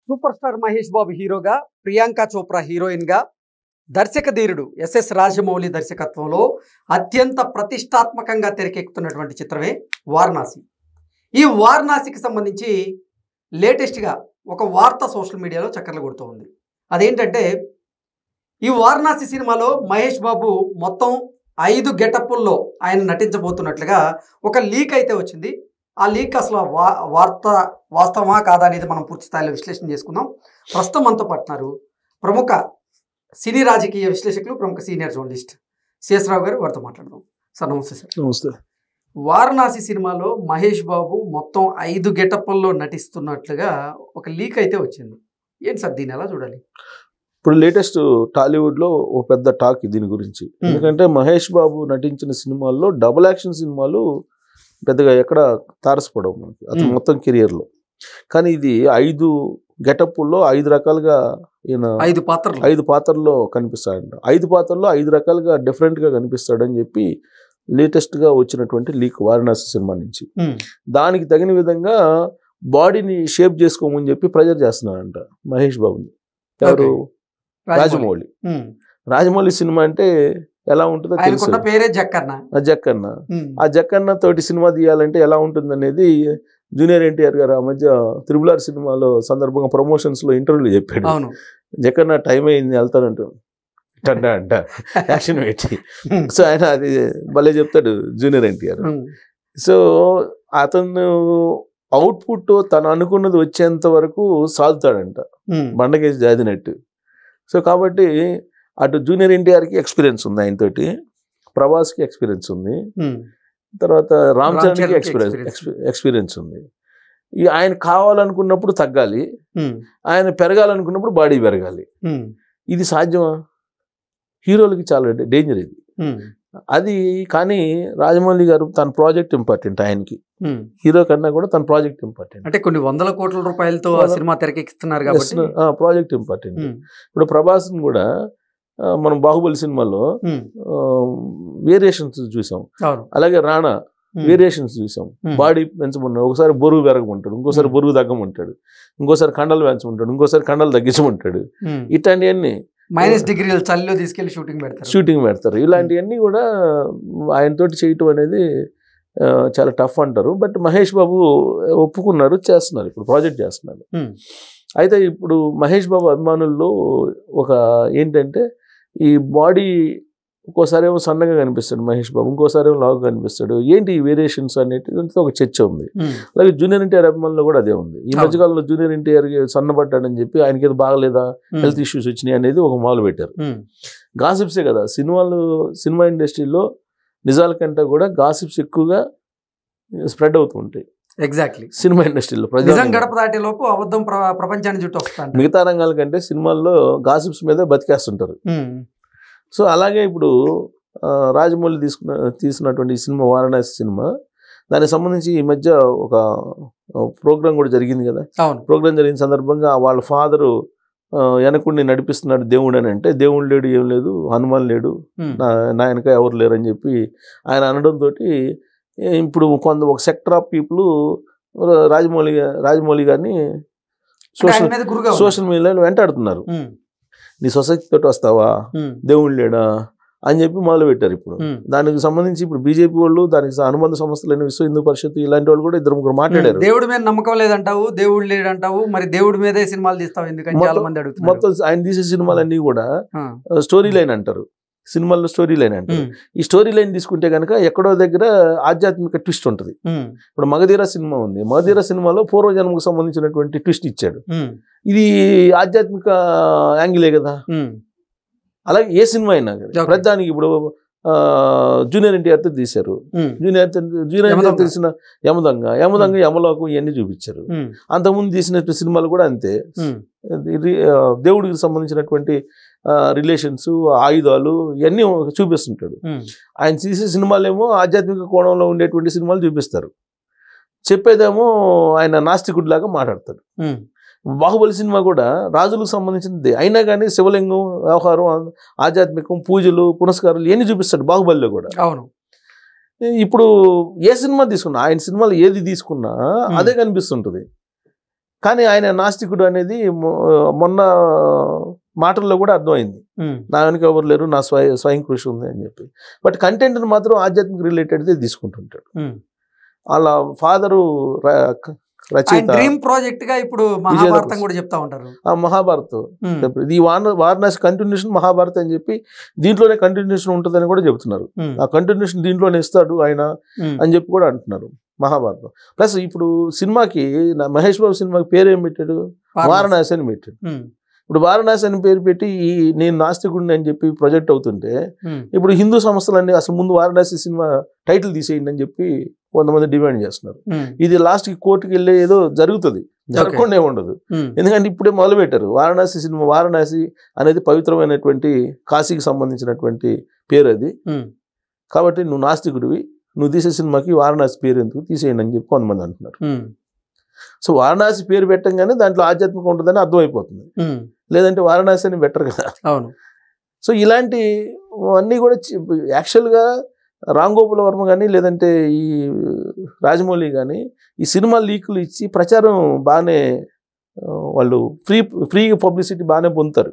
Super star Mahesh Babu హీరోగా, ప్రియాంక చోప్రా హీరోయిన్గా, దర్శక ధీరుడు ఎస్ఎస్ రాజమౌళి దర్శకత్వంలో అత్యంత ప్రతిష్టాత్మకంగా తెరకెక్కుతున్నటువంటి చిత్రమే వారణాసి. ఈ వారణాసికి సంబంధించి లేటెస్ట్గా ఒక వార్త సోషల్ మీడియాలో చక్కర్లు కొడుతూ ఉంది. అదేంటంటే, ఈ వారణాసి సినిమాలో మహేష్ బాబు మొత్తం 5 గెటప్పుల్లో ఆయన నటించబోతున్నట్లుగా ఒక లీక్ అయితే వచ్చింది. ఆ లీక్ అసలు వార్త వాస్తవమా కాదా అనేది మనం పూర్తి స్థాయిలో విశ్లేషణ చేసుకుందాం. ప్రస్తుతం మనతో పట్టినారు ప్రముఖ సినీ రాజకీయ విశ్లేషకులు, ప్రముఖ సీనియర్ జర్నలిస్ట్ సిఎస్ రావు గారు. వారితో మాట్లాడదాం. సార్ నమస్తే. సార్ నమస్తే. వారణాసి సినిమాలో మహేష్ బాబు మొత్తం 5 గెటప్పుల్లో నటిస్తున్నట్లుగా ఒక లీక్ అయితే వచ్చింది. ఏంటి సార్, దీన్ని ఎలా చూడాలి? ఇప్పుడు లేటెస్ట్ టాలీవుడ్లో ఒక పెద్ద టాక్ దీని గురించి. ఎందుకంటే మహేష్ బాబు నటించిన సినిమాల్లో డబుల్ యాక్షన్ సినిమాలు పెద్దగా ఎక్కడ తారసపడవు మనకి అతను మొత్తం కెరియర్లో. కానీ ఇది 5 గెటప్పుల్లో 5 రకాలుగా ఈయన 5 పాత్రల్లో కనిపిస్తాడంట. 5 పాత్రల్లో 5 రకాలుగా డిఫరెంట్గా కనిపిస్తాడని చెప్పి లేటెస్ట్గా వచ్చినటువంటి లీక్ వారణాసి సినిమా నుంచి. దానికి తగిన విధంగా బాడీని షేప్ చేసుకోమని చెప్పి ప్రెజర్ చేస్తున్నాడంట మహేష్ బాబుని. ఎవరు? రాజమౌళి. రాజమౌళి సినిమా అంటే ఎలా ఉంటుందో తెలుసు. పేరే జక్కన్న. ఆ జక్కన్న తోటి సినిమా తీయాలంటే ఎలా ఉంటుంది అనేది జూనియర్ ఎన్టీఆర్ గారు ఆ మధ్య RRR సినిమాలో సందర్భంగా ప్రమోషన్స్ లో ఇంటర్వ్యూలు చెప్పాడు. జక్కన్న టైం అయింది వెళ్తానంటూ అంట యాక్షన్ పెట్టి. సో ఆయన అది భలే చెప్తాడు జూనియర్ ఎన్టీఆర్. సో అతను అవుట్పుట్ తను అనుకున్నది వచ్చేంత వరకు సాదుతాడంట, బండకేసి జాదినట్టు. సో కాబట్టి అటు జూనియర్ ఎన్టీఆర్కి ఎక్స్పీరియన్స్ ఉంది, ఆయనతోటి ప్రభాస్కి ఎక్స్పీరియన్స్ ఉంది, తర్వాత రామ్ చరణ్కి ఎక్స్పీరియన్స్ ఉంది. ఆయన కావాలనుకున్నప్పుడు తగ్గాలి, ఆయన పెరగాలనుకున్నప్పుడు బాడీ పెరగాలి. ఇది సాధ్యమా? హీరోలకి చాలా డేంజర్ ఇది. అది కానీ రాజమౌళి గారు తన ప్రాజెక్ట్ ఇంపార్టెంట్ ఆయనకి, హీరో కన్నా కూడా తన ప్రాజెక్ట్ ఇంపార్టెంట్. అంటే కొన్ని వందల కోట్ల రూపాయలతో సినిమా తెరకెక్కిస్తున్నారు కాబట్టి ప్రాజెక్ట్ ఇంపార్టెంట్. ఇప్పుడు ప్రభాస్ని కూడా మనం బాహుబలి సినిమాలో వేరియేషన్స్ చూసాం, అలాగే రాణా వేరియేషన్స్ చూసాం. బాడీ పెంచమంటాడు, ఒకసారి బరువు పెరగమంటాడు, ఇంకోసారి బరువు తగ్గమంటాడు, ఇంకోసారి కండలు పెంచమంటాడు, ఇంకోసారి కండలు తగ్గించమంటాడు. ఇట్లాంటివన్నీ -డిగ్రీలు చలిలో తీసుకెళ్లి షూటింగ్ పెడతారు. ఇలాంటివన్నీ కూడా ఆయనతోటి చేయటం అనేది చాలా టఫ్ అంటారు. బట్ మహేష్ బాబు ఒప్పుకున్నారు, చేస్తున్నారు, ఇప్పుడు ప్రాజెక్ట్ చేస్తున్నారు. అయితే ఇప్పుడు మహేష్ బాబు అభిమానుల్లో ఒక ఏంటంటే, ఈ బాడీ ఒక్కోసారి ఏమో సన్నగా కనిపిస్తాడు మహేష్ బాబు, ఇంకోసారి ఏమో లావుగా కనిపిస్తాడు. ఏంటి ఈ వేరియేషన్స్ అనేది ఒక చర్చ ఉంది. అలాగే జూనియర్ ఎన్టీఆర్ అభిమానుల్లో కూడా అదే ఉంది. ఈ మధ్యకాలంలో జూనియర్ ఎన్టీఆర్ సన్నబడ్డాడని చెప్పి ఆయనకి ఏదో బాగలేదా, హెల్త్ ఇష్యూస్ వచ్చినాయి అనేది ఒక మొదలు పెట్టారు. గాసిప్సే కదా సినిమా ఇండస్ట్రీలో, నిజాల కంటే కూడా గాసిప్స్ ఎక్కువగా స్ప్రెడ్ అవుతూ ఉంటాయి. ఎగ్జాక్ట్లీ. సినిమా ఇండస్ట్రీలో గడప దాటే లోపు అబద్ధం ప్రపంచాన్ని చుట్టూ వస్తాను. మిగతా రంగాల కంటే సినిమాల్లో గాసిప్స్ మీద బతికేస్తుంటారు. సో అలాగే ఇప్పుడు రాజమౌళి తీసినటువంటి సినిమా వారణాసి సినిమా, దానికి సంబంధించి ఈ మధ్య ఒక ప్రోగ్రాం కూడా జరిగింది కదా. ప్రోగ్రాం జరిగిన సందర్భంగా వాళ్ళ ఫాదరు వెనకుండి నడిపిస్తున్నాడు దేవుడు అని అంటే, దేవుడు లేడు, ఏం లేదు, హనుమాన్ లేడు, నా వెనక ఎవరు లేరు అని చెప్పి ఆయన అనడంతో ఇప్పుడు ఒక సెక్టర్ ఆఫ్ పీపుల్ రాజమౌళి గారిని సోషల్ మీడియాలో వెంటాడుతున్నారు. నీ సొసైటీ తోటి వస్తావా, దేవుడు లేడా అని చెప్పి మొదలు పెట్టారు. ఇప్పుడు దానికి సంబంధించి ఇప్పుడు బీజేపీ వాళ్ళు, దానికి అనుబంధ సంస్థలైన విశ్వ హిందూ పరిషత్ ఇలాంటి వాళ్ళు కూడా 2-3 మాట్లాడారు. దేవుడి మీద నమ్మకం లేదంటావు, దేవుడు లేడంటావు, మరి దేవుడి మీదే సినిమాలు తీస్తావు ఎందుకని చాలా మంది అడుగుతున్నారు. మొత్తం ఆయన తీసే సినిమాలన్నీ కూడా స్టోరీ లైన్ అంటారు, సినిమాల్లో స్టోరీ లైన్ అంటారు. ఈ స్టోరీ లైన్ తీసుకుంటే కనుక ఎక్కడో దగ్గర ఆధ్యాత్మిక ట్విస్ట్ ఉంటుంది. ఇప్పుడు మగధీర సినిమా ఉంది, మగధీర సినిమాలో పూర్వజన్మకు సంబంధించినటువంటి ట్విస్ట్ ఇచ్చాడు. ఇది ఆధ్యాత్మిక యాంగిలే కదా. అలాగే ఏ సినిమా అయినా ప్రతిదానికి ఇప్పుడు జూనియర్ ఎన్టీఆర్తో తీశారు, జూనియర్ ఎన్టీఆర్ తీసిన యమదొంగ, యమలోకం ఇవన్నీ చూపించారు. అంతకుముందు తీసినటువంటి సినిమాలు కూడా అంతే, దేవుడికి సంబంధించినటువంటి రిలేషన్స్, ఆయుధాలు ఇవన్నీ చూపిస్తుంటాడు. ఆయన తీసే సినిమాలేమో ఆధ్యాత్మిక కోణంలో ఉండేటువంటి సినిమాలు చూపిస్తారు, చెప్పేదేమో ఆయన నాస్తికుడిలాగా మాట్లాడతాడు. బాహుబలి సినిమా కూడా రాజులకు సంబంధించింది అయినా కానీ శివలింగం, వ్యవహారం, ఆధ్యాత్మికం, పూజలు, పునస్కారాలు ఇవన్నీ చూపిస్తాడు బాహుబలిలో కూడా. అవును. ఇప్పుడు ఏ సినిమా తీసుకున్నా, ఆయన సినిమాలు ఏది తీసుకున్నా అదే కనిపిస్తుంటుంది. కానీ ఆయన నాస్తికుడు అనేది మొన్న మాటల్లో కూడా అర్థమైంది. నా వెనుక ఎవరు లేరు, నా స్వయం కృషి ఉంది అని చెప్పి. బట్ కంటెంట్ని మాత్రం ఆధ్యాత్మిక రిలేటెడ్దే తీసుకుంటుంటాడు. వాళ్ళ ఫాదరు రచయిత. డ్రీమ్ ప్రాజెక్ట్ గా ఇప్పుడు మహాభారతం కూడా చెప్తా ఉంటారు. ఆ మహాభారతం ఇది వారణాసి కంటిన్యూషన్ మహాభారతం అని చెప్పి దీంట్లోనే కంటిన్యూషన్ ఉంటుందని కూడా చెబుతున్నారు. ఆ కంటిన్యూషన్ దీంట్లోనే ఇస్తాడు ఆయన అని చెప్పి కూడా అంటున్నారు మహాభారతం. ప్లస్ ఇప్పుడు సినిమాకి మహేష్ బాబు సినిమాకి పేరు ఏం పెట్టాడు? వారణాసి అని పెట్టాడు. ఇప్పుడు వారణాసి అని పేరు పెట్టి నేను నాస్తికుడిని అని చెప్పి ప్రొజెక్ట్ అవుతుంటే ఇప్పుడు హిందూ సంస్థలన్నీ అసలు ముందు వారణాసి సినిమా టైటిల్ తీసేయండి అని చెప్పి కొంతమంది డిమాండ్ చేస్తున్నారు. ఇది లాస్ట్కి కోర్టుకి వెళ్ళే ఏదో జరుగుతుంది, జరగకుండా ఉండదు. ఎందుకంటే ఇప్పుడే మొదలు పెట్టారు వారణాసి సినిమా. వారణాసి అనేది పవిత్రమైనటువంటి కాశీకి సంబంధించినటువంటి పేరు అది. కాబట్టి నువ్వు నాస్తికుడివి, నువ్వు తీసే సినిమాకి వారణాసి పేరు ఎందుకు, తీసేయండి అని చెప్పి కొంతమంది అంటున్నారు. సో వారణాసి పేరు పెట్టంగానే దాంట్లో ఆధ్యాత్మికం ఉంటుందని అర్థమైపోతుంది. లేదంటే వారణాసి అని బెటర్ కదా. అవును. సో ఇలాంటి అన్నీ కూడా యాక్చువల్గా రామ్ గోపాల్ వర్మ కానీ లేదంటే ఈ రాజమౌళి కానీ ఈ సినిమా లీకులు ఇచ్చి ప్రచారం బాగానే వాళ్ళు ఫ్రీ పబ్లిసిటీ బాగానే పొందుతారు.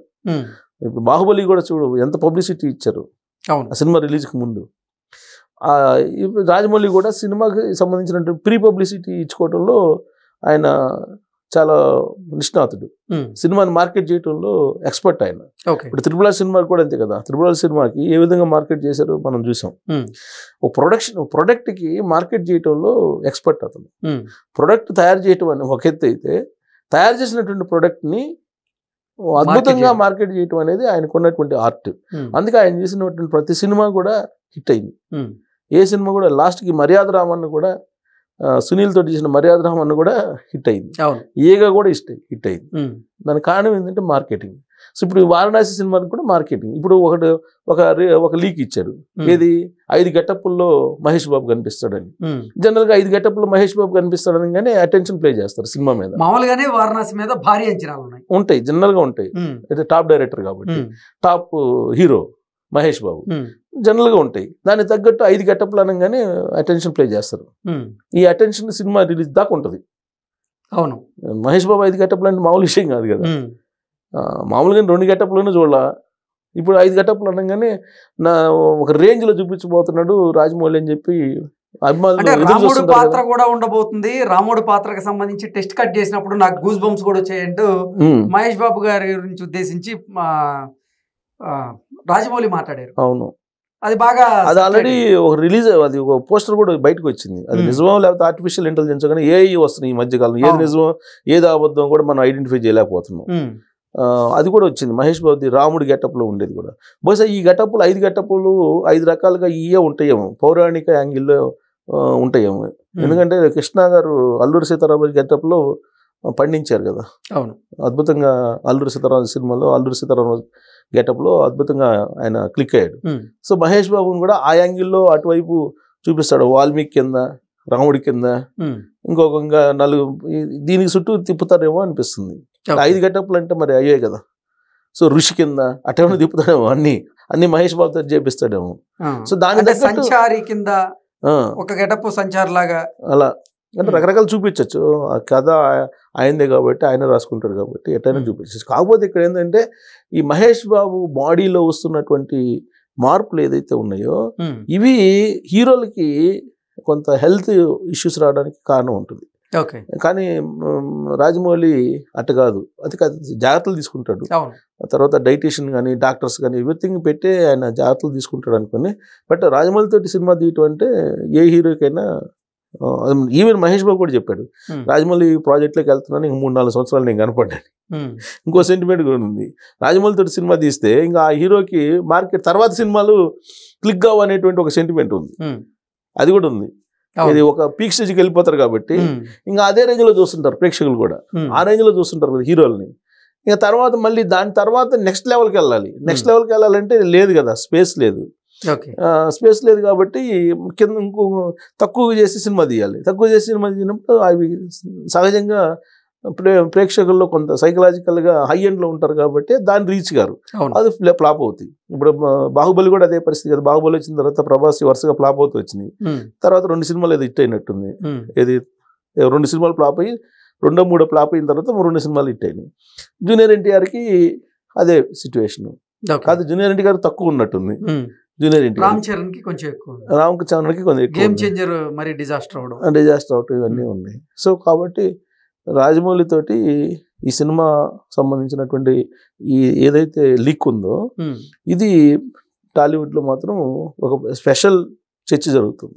ఇప్పుడు బాహుబలి కూడా చూడు ఎంత పబ్లిసిటీ ఇచ్చారు ఆ సినిమా రిలీజ్కి ముందు. రాజమౌళి కూడా సినిమాకి సంబంధించినటువంటి ప్రీ పబ్లిసిటీ ఇచ్చుకోవడంలో ఆయన చాలా నిష్ణాతుడు. సినిమాని మార్కెట్ చేయడంలో ఎక్స్పర్ట్ ఆయన. ఇప్పుడు త్రిపుల్ ఆర్ సినిమా కూడా అంతే కదా. త్రిపుల్ ఆర్ సినిమాకి ఏ విధంగా మార్కెట్ చేశారో మనం చూసాం. ఒక ప్రొడక్ట్కి మార్కెట్ చేయడంలో ఎక్స్పర్ట్ అతను. ప్రొడక్ట్ తయారు చేయటం అని ఒక ఎత్తు అయితే, తయారు చేసినటువంటి ప్రొడక్ట్ని అద్భుతంగా మార్కెట్ చేయటం అనేది ఆయనకు ఉన్నటువంటి ఆర్ట్. అందుకే ఆయన చేసినటువంటి ప్రతి సినిమా కూడా హిట్ అయింది. ఏ సినిమా కూడా లాస్ట్కి మర్యాద రామన్న కూడా సునీల్ తోటి చేసిన మర్యాద రామన్న కూడా హిట్ అయింది. ఏగా కూడా హిట్ అయింది. దానికి కారణం ఏంటంటే మార్కెటింగ్. సో ఇప్పుడు వారణాసి సినిమాకి కూడా మార్కెటింగ్. ఇప్పుడు ఒక లీక్ ఇచ్చాడు, ఏది 5 గెటప్పుల్లో మహేష్ బాబు కనిపిస్తాడని. జనరల్ గా 5 గెటప్పుల్లో మహేష్ బాబు కనిపిస్తాడని కానీ అటెన్షన్ ప్లే చేస్తారు సినిమా మీద. మామూలుగానే వారణాసి మీద భారీ అంచనాలు ఉంటాయి, జనరల్ గా ఉంటాయి. అయితే టాప్ డైరెక్టర్ కాబట్టి, top hero Mahesh Babu, general గా ఉంటాయి. దానికి తగ్గట్టు 5 గెటప్లు అనగానే అటెన్షన్ ప్లే చేస్తారు. ఈ అటెన్షన్ సినిమా రిలీజ్ దాకా ఉంటుంది. అవును, మహేష్ బాబు 5 గెటప్లు అంటే మామూలు విషయం కాదు కదా. మామూలుగా 2 గెటప్లోనే చూడాల. ఇప్పుడు 5 గెటప్లు అనగానే ఒక రేంజ్ లో చూపించబోతున్నాడు రాజమౌళి అని చెప్పి రాముడు పాత్ర కూడా ఉండబోతుంది. రాముడు పాత్రకు సంబంధించి టెస్ట్ కట్ చేసినప్పుడు నాకు గూస్ బంప్స్ కూడా వచ్చాయంటూ మహేష్ బాబు గారి గురించి ఉద్దేశించి రాజమౌళి మాట్లాడారు. అవును, అది బాగా అది ఆల్రెడీ ఒక రిలీజ్, అది ఒక పోస్టర్ కూడా బయటకు వచ్చింది. అది నిజమో లేకపోతే ఆర్టిఫిషియల్ ఇంటెలిజెన్స్ కానీ ఏఐ వస్తున్నాయి ఈ మధ్యకాలం. ఏది నిజమో ఏది అబద్ధం కూడా మనం ఐడెంటిఫై చేయలేకపోతున్నాం. అది కూడా వచ్చింది. మహేష్ బాబు రాముడి గెటప్లో ఉండేది కూడా. బహుశా ఈ గెటప్లు 5 గెటప్లు 5 రకాలుగా ఇయే ఉంటాయేమో, పౌరాణిక యాంగిల్లో ఉంటాయేమో. ఎందుకంటే కృష్ణ గారు అల్లూరి సీతారామరాజు గెటప్లో పండించారు కదా. అవును, అద్భుతంగా అల్లూరి సీతారామరాజు సినిమాలో అల్లూరి సీతారామరాజు గెటప్లో అద్భుతంగా ఆయన క్లిక్ అయ్యాడు. సో మహేష్ బాబుని కూడా ఆ యాంగిల్లో అటువైపు చూపిస్తాడు. వాల్మీకి కింద, రాముడి కింద, ఇంకొక 4 దీనికి చుట్టూ తిప్పుతారేమో అనిపిస్తుంది. 5 గెటప్లు అంటే మరి అయ్యే కదా. సో ఋషి కింద అటేమో తిప్పుతాడేమో, అన్ని మహేష్ బాబుతో చేపిస్తాడేమో. సో దాని సంచారి కింద ఒక గెటప్ సంచార్ లాగా అలా అంటే రకరకాలు చూపించవచ్చు. ఆ కథ ఆయనదే కాబట్టి ఆయన రాసుకుంటాడు కాబట్టి ఎట్టైనా చూపించచ్చు. కాకపోతే ఇక్కడ ఏంటంటే ఈ మహేష్ బాబు బాడీలో వస్తున్నటువంటి మార్పులు ఏదైతే ఉన్నాయో ఇవి హీరోలకి కొంత హెల్త్ ఇష్యూస్ రావడానికి కారణం ఉంటుంది. కానీ రాజమౌళి అట్ట కాదు, అది జాగ్రత్తలు తీసుకుంటాడు. తర్వాత డైటీషియన్ కానీ డాక్టర్స్ కానీ ఎవ్రీథింగ్ పెట్టి ఆయన జాగ్రత్తలు తీసుకుంటాడు అనుకుని. బట్ రాజమౌళి తోటి సినిమా తీయటం అంటే ఏ హీరోకైనా, ఈవెన్ మహేష్ బాబు కూడా చెప్పాడు, రాజమౌళి ప్రాజెక్ట్లోకి వెళ్తున్నాను, ఇంక 3-4 సంవత్సరాలు నేను కనపడ్డాను. ఇంకో సెంటిమెంట్ కూడా ఉంది. రాజమౌళి తోటి సినిమా తీస్తే ఇంకా ఆ హీరోకి మార్కెట్ తర్వాత సినిమాలు క్లిక్ కావు అనేటువంటి ఒక సెంటిమెంట్ ఉంది. అది కూడా ఉంది. ఇది ఒక పీక్ స్టేజ్కి వెళ్ళిపోతారు కాబట్టి ఇంకా అదే రేంజ్లో చూస్తుంటారు ప్రేక్షకులు కూడా. ఆ రేంజ్లో చూస్తుంటారు కదా హీరోల్ని. ఇంకా తర్వాత మళ్ళీ దాని తర్వాత నెక్స్ట్ లెవెల్కి వెళ్ళాలి. నెక్స్ట్ లెవెల్కి వెళ్ళాలంటే లేదు కదా, స్పేస్ లేదు. స్పేస్ లేదు కాబట్టి కింద ఇంకో తక్కువ చేసి సినిమా తీయాలి. తక్కువ చేసి సినిమా తీసినప్పుడు అవి సహజంగా ప్రేక్షకుల్లో కొంత సైకలాజికల్గా హై ఎండ్లో ఉంటారు కాబట్టి దాన్ని రీచ్ గారు, అది ఫ్లాప్ అవుతాయి. ఇప్పుడు బాహుబలి కూడా అదే పరిస్థితి కదా. బాహుబలి వచ్చిన తర్వాత ప్రభాస్ వరుసగా ఫ్లాప్ అవుతూ వచ్చినాయి. తర్వాత 2 సినిమాలు ఏదో హిట్ అయినట్టుంది. ఏది 2 సినిమాలు ఫ్లాప్ అయ్యి రెండో మూడో ఫ్లాప్ అయిన తర్వాత 2 సినిమాలు హిట్ అయినాయి. జూనియర్ ఎన్టీఆర్కి అదే సిచ్యువేషన్. కాదు జూనియర్ ఎన్టీఆర్ తక్కువ ఉన్నట్టుంది. జూనియర్ ఎన్టీఆర్ రామ్ చరణ్కి కొంచెం ఎక్కువ, రామ్ చరణ్కి కొంచెం ఎక్కువ, గేమ్ చేంజర్ మరి డిజాస్టర్ అవడం ఇవన్నీ ఉన్నాయి. సో కాబట్టి రాజమౌళి తోటి ఈ సినిమా సంబంధించినటువంటి ఈ ఏదైతే లీక్ ఉందో ఇది టాలీవుడ్లో మాత్రం ఒక స్పెషల్ చర్చ జరుగుతుంది.